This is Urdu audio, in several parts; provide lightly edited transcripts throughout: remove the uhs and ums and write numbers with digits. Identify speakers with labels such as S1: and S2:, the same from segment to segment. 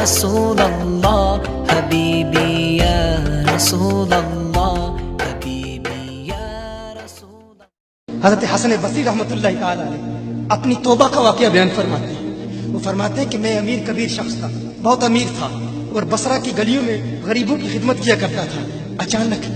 S1: رسول اللہ حبیبی یا رسول اللہ حبیبی یا رسول اللہ۔
S2: حضرت حسن بصری رحمۃ اللہ تعالی علیہ اپنی توبہ کا واقعہ بیان فرماتے ہیں۔ وہ فرماتے ہیں کہ میں امیر کبیر شخص تھا، بہت امیر تھا، اور بصرہ کی گلیوں میں غریبوں کی خدمت کیا کرتا تھا۔ اچانک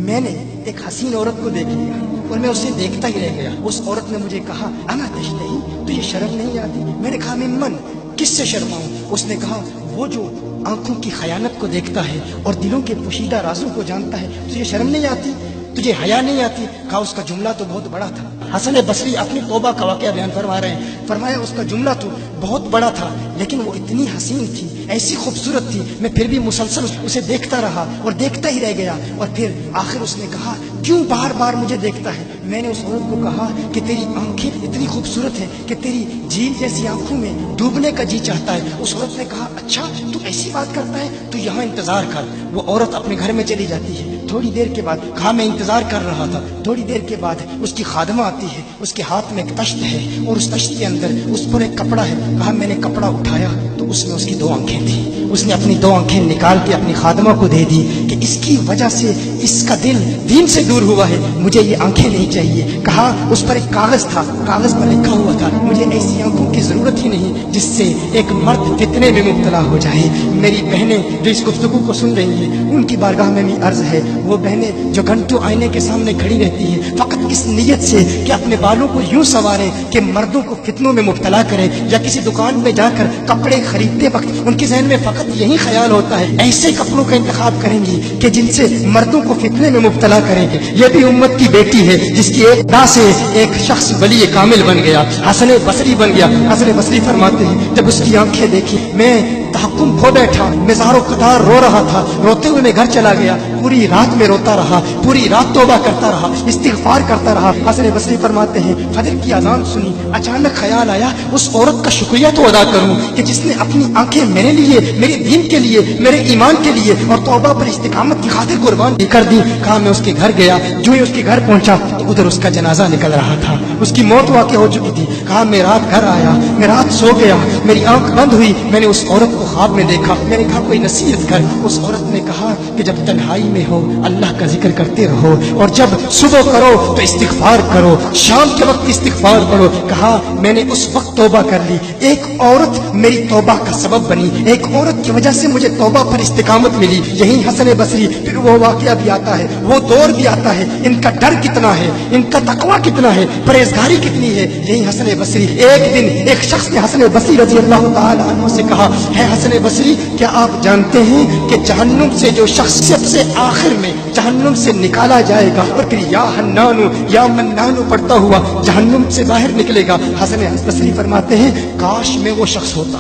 S2: میں نے ایک حسین عورت کو دیکھ لیا اور میں اسے دیکھتا ہی رہ گیا۔ اس عورت نے مجھے کہا انا تشتہی، تجھے شرم نہیں آتی؟ میں نے کہا ممن، کس سے شرماؤں؟ اس نے کہا وہ جو آنکھوں کی خیانت کو دیکھتا ہے اور دلوں کے پوشیدہ رازوں کو جانتا ہے، تجھے شرم نہیں آتی؟ تجھے حیا نہیں آتی؟ کہا اس کا جملہ تو بہت بڑا تھا۔ حسن بصری اپنی توبہ کا واقعہ بیان فرما رہے ہیں۔ فرمایا اس کا جملہ تو بہت بڑا تھا، لیکن وہ اتنی حسین تھی، ایسی خوبصورت تھی، میں پھر بھی مسلسل اسے دیکھتا رہا اور دیکھتا ہی رہ گیا۔ اور پھر آخر اس نے کہا کیوں بار بار مجھے دیکھتا ہے؟ میں نے اس عورت کو کہا کہ تیری آنکھیں اتنی خوبصورت ہیں کہ تیری جھیل جیسی آنکھوں میں ڈوبنے کا جی چاہتا ہے۔ اس عورت نے کہا اچھا تو ایسی بات کرتا ہے، تو یہاں انتظار کر۔ وہ عورت اپنے گھر میں چلی جاتی ہے۔ تھوڑی دیر کے بعد کہا میں انتظار کر رہا تھا۔ تھوڑی دیر کے بعد اس کی خادمہ آتی ہے، اس کے ہاتھ میں ایک تشت ہے اور اس تشت کے اندر اس پر ایک کپڑا ہے۔ کہا میں نے کپڑا اٹھایا تو اس میں اس کی 2 آنکھیں تھیں۔ اس نے اپنی 2 آنکھیں نکال کے اپنی خادمہ کو دے دی کہ اس کی وجہ سے اس کا دل دین سے دور ہوا ہے، مجھے یہ آنکھیں نہیں چاہیے۔ کہا اس پر ایک کاغذ تھا، کاغذ پر لکھا ہوا تھا مجھے ایسی آنکھوں کی ضرورت ہی نہیں جس سے ایک مرد فتنے میں مبتلا ہو جائے۔ میری بہنیں جو اس گفتگو کو سن رہی ہیں، ان کی بارگاہ میں بھی عرض ہے، وہ بہنیں جو گھنٹوں آئینے کے سامنے کھڑی رہتی ہیں فقط اس نیت سے کہ اپنے بالوں کو یوں سنواریں کہ مردوں کو فتنوں میں مبتلا کریں، یا کسی دکان میں جا کر کپڑے خریدتے وقت ان کے ذہن میں فقط یہی خیال ہوتا ہے ایسے کپڑوں کا انتخاب کریں گی کہ جن سے مردوں کو فتنے میں مبتلا کریں گے۔ یہ بھی امت کی بیٹی ہے جس کی ایک دا سے ایک شخص ولی کامل بن گیا، حسن بصری بن گیا۔ حسن بصری فرماتے ہیں جب اس کی آنکھیں دیکھی میں تحکم کھو بیٹھا، میں زارو قطار رو رہا تھا، روتے ہوئے میں گھر چلا گیا، پوری رات میں روتا رہا، پوری رات توبہ کرتا رہا، استغفار کرتا رہا۔ حسن بصری فرماتے ہیں فجر کی اذان سنی، اچانک خیال آیا اس عورت کا شکریہ تو ادا کروں کہ جس نے اپنی آنکھیں میرے لیے، میرے دین کے لیے، میرے ایمان کے لیے اور توبہ پر استقامت کی خاطر قربان کر دی۔ کہا میں اس کے گھر گیا، جو ہی اس کے گھر پہنچا تو ادھر اس کا جنازہ نکل رہا تھا، اس کی موت واقع ہو چکی تھی۔ کہا میں رات گھر آیا، میں رات سو گیا، میری آنکھ بند ہوئی، میں نے اس عورت کو خواب میں دیکھا۔ میں نے کہا کوئی نصیحت کر۔ اس عورت نے کہا کہ جب تنہائی میں ہو اللہ کا ذکر کرتے رہو، اور جب صبح کرو تو استغفار کرو، شام کے وقت استغفار پڑھو۔ کہا میں نے اس وقت توبہ کر لی، ایک عورت میری توبہ کا سبب بنی، ایک عورت کی وجہ سے مجھے توبہ پر استقامت ملی۔ یہی حسن بصری پھر وہ واقعہ بھی آتا ہے، وہ دور بھی آتا ہے، ان کا ڈر کتنا ہے، ان کا تقویٰ کتنا ہے، پرہیزگاری کتنی ہے۔ یہی حسن بصری، ایک دن ایک شخص نے حسن بصری رضی اللہ تعالی عنہ سے کہا ہے حسن بصری کیا آپ جانتے ہیں کہ جہنم سے جو شخص سب سے آخر میں جہنم سے نکالا جائے گا اور پھر یا حنانو یا منانو پڑھتا ہوا جہنم سے باہر نکلے گا؟ حسن بصری فرماتے ہیں کاش میں وہ شخص ہوتا،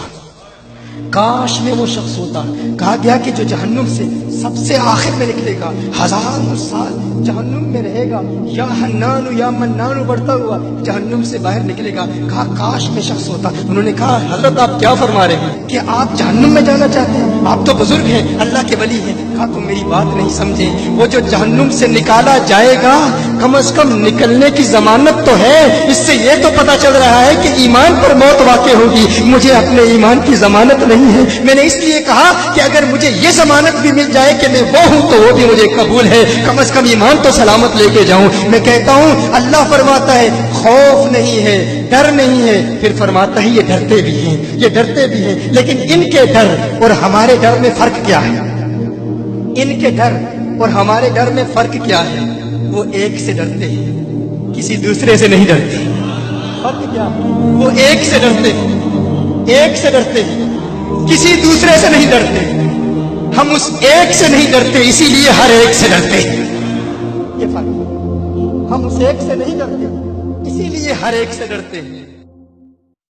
S2: کاش میں وہ شخص ہوتا۔ کہا گیا کہ جو جہنم سے سب سے آخر میں نکلے گا، 1000 سال جہنم میں رہے گا، یا حنانو یا منانو بڑھتا ہوا جہنم سے باہر نکلے گا۔ کہا کاش میں شخص ہوتا۔ انہوں نے کہا حضرت آپ کیا فرما رہے ہیں کہ آپ جہنم میں جانا چاہتے ہیں؟ آپ تو بزرگ ہیں، اللہ کے ولی ہیں۔ کہا تم میری بات نہیں سمجھے، وہ جو جہنم سے نکالا جائے گا کم از کم نکلنے کی ضمانت تو ہے، اس سے یہ تو پتا چل رہا ہے کہ ایمان پر موت واقع ہوگی۔ مجھے اپنے ایمان کی ضمانت نہیں ہے، میں نے اس لیے کہا کہ اگر مجھے یہ ضمانت بھی مل جائے کہ میں وہ ہوں تو وہ بھی مجھے قبول ہے، کم از کم ایمان تو سلامت لے کے جاؤں۔ میں کہتا ہوں اللہ فرماتا ہے خوف نہیں ہے، ڈر نہیں ہے، پھر فرماتا ہے یہ ڈرتے بھی ہیں، یہ ڈرتے بھی ہیں، لیکن ان کے ڈر اور ہمارے ڈر میں فرق کیا ہے؟ ان کے ڈر اور ہمارے ڈر میں فرق کیا ہے؟ وہ ایک سے ڈرتے ہیں، کسی دوسرے سے نہیں ڈرتے۔ فرق کیا؟ وہ ایک سے ڈرتے ہیں، ایک سے ڈرتے ہیں، کسی دوسرے سے نہیں ڈرتے۔ ہم اس ایک سے نہیں ڈرتے، اسی لیے ہر ایک سے ڈرتے۔ یہ فرق، ہم اس ایک سے نہیں ڈرتے، اسی لیے ہر ایک سے ڈرتے ہیں۔